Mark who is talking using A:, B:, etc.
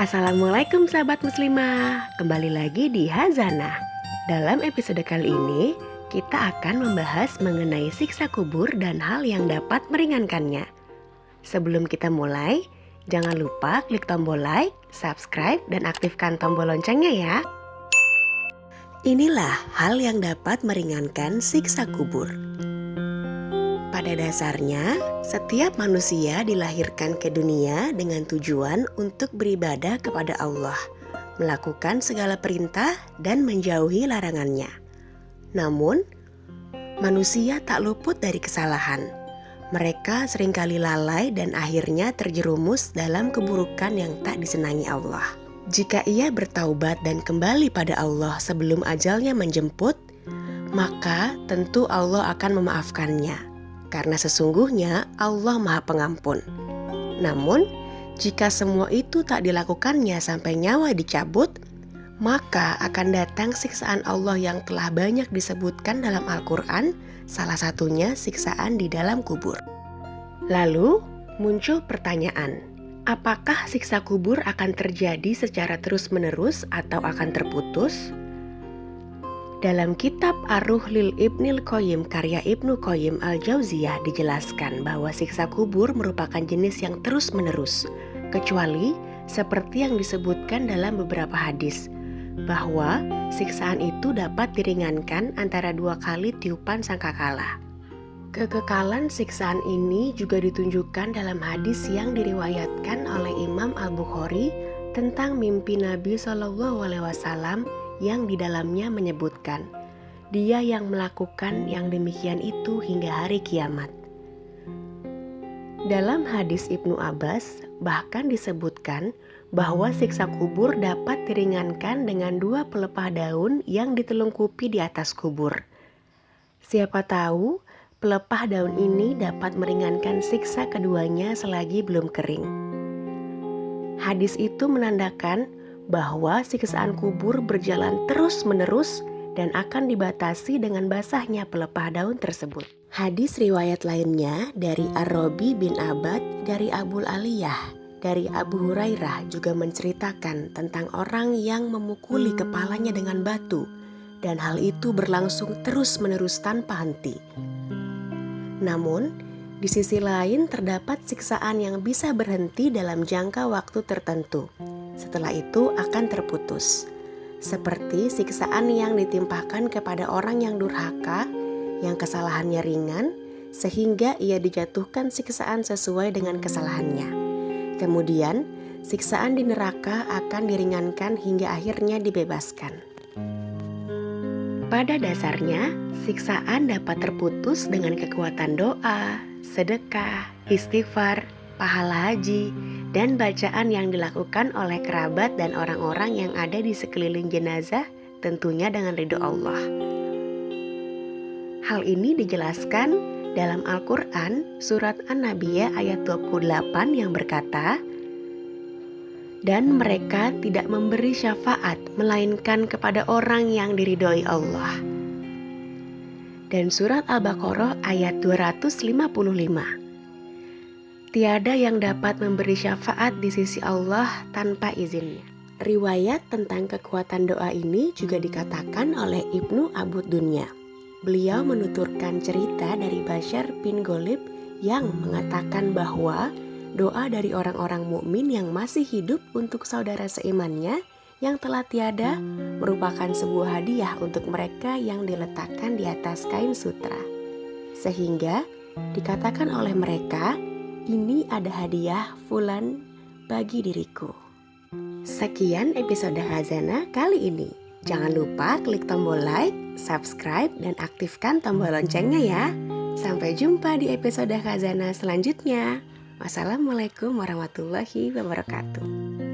A: Assalamualaikum sahabat muslimah, kembali lagi di Hazanah. Dalam episode kali ini, kita akan membahas mengenai siksa kubur dan hal yang dapat meringankannya. Sebelum kita mulai, jangan lupa klik tombol like, subscribe, dan aktifkan tombol loncengnya ya. Inilah hal yang dapat meringankan siksa kubur. Pada dasarnya, setiap manusia dilahirkan ke dunia dengan tujuan untuk beribadah kepada Allah, melakukan segala perintah dan menjauhi larangannya. Namun, manusia tak luput dari kesalahan. Mereka seringkali lalai dan akhirnya terjerumus dalam keburukan yang tak disenangi Allah. Jika ia bertaubat dan kembali pada Allah sebelum ajalnya menjemput, maka tentu Allah akan memaafkannya. Karena sesungguhnya Allah Maha Pengampun. Namun, jika semua itu tak dilakukannya sampai nyawa dicabut, maka akan datang siksaan Allah yang telah banyak disebutkan dalam Al-Quran, salah satunya siksaan di dalam kubur. Lalu, muncul pertanyaan, apakah siksa kubur akan terjadi secara terus-menerus atau akan terputus? Dalam kitab Ar-Ruh lil Ibnil Qayyim karya Ibnu Qayyim Al-Jauziyah dijelaskan bahwa siksa kubur merupakan jenis yang terus-menerus, kecuali seperti yang disebutkan dalam beberapa hadis, bahwa siksaan itu dapat diringankan antara 2 kali tiupan sangkakala. Kekekalan siksaan ini juga ditunjukkan dalam hadis yang diriwayatkan oleh Imam Al-Bukhari tentang mimpi Nabi SAW yang di dalamnya menyebutkan, dia yang melakukan yang demikian itu hingga hari kiamat. Dalam hadis Ibnu Abbas bahkan disebutkan bahwa siksa kubur dapat diringankan dengan 2 pelepah daun yang ditelungkupi di atas kubur. Siapa tahu pelepah daun ini dapat meringankan siksa keduanya selagi belum kering. Hadis itu menandakan bahwa siksaan kubur berjalan terus-menerus dan akan dibatasi dengan basahnya pelepah daun tersebut. Hadis riwayat lainnya dari Ar-Rabi bin Abad dari Abul Aliyah dari Abu Hurairah juga menceritakan tentang orang yang memukuli kepalanya dengan batu dan hal itu berlangsung terus-menerus tanpa henti. Namun, di sisi lain terdapat siksaan yang bisa berhenti dalam jangka waktu tertentu. Setelah itu akan terputus. Seperti siksaan yang ditimpakan kepada orang yang durhaka, yang kesalahannya ringan, sehingga ia dijatuhkan siksaan sesuai dengan kesalahannya. Kemudian, siksaan di neraka akan diringankan hingga akhirnya dibebaskan. Pada dasarnya, siksaan dapat terputus dengan kekuatan doa, sedekah, istighfar, pahala haji, dan bacaan yang dilakukan oleh kerabat dan orang-orang yang ada di sekeliling jenazah, tentunya dengan ridho Allah. Hal ini dijelaskan dalam Al-Quran surat An-Nabiyah ayat 28 yang berkata, dan mereka tidak memberi syafaat melainkan kepada orang yang diridhoi Allah. Dan surat Al-Baqarah ayat 255. Tiada yang dapat memberi syafaat di sisi Allah tanpa izinnya. Riwayat tentang kekuatan doa ini juga dikatakan oleh Ibnu Abud Dunya. Beliau menuturkan cerita dari Bashar bin Ghalib yang mengatakan bahwa doa dari orang-orang mukmin yang masih hidup untuk saudara seimannya yang telah tiada merupakan sebuah hadiah untuk mereka yang diletakkan di atas kain sutra. Sehingga dikatakan oleh mereka, ini ada hadiah fulan bagi diriku. Sekian episode Hazanah kali ini. Jangan lupa klik tombol like, subscribe, dan aktifkan tombol loncengnya ya. Sampai jumpa di episode Hazanah selanjutnya. Wassalamualaikum warahmatullahi wabarakatuh.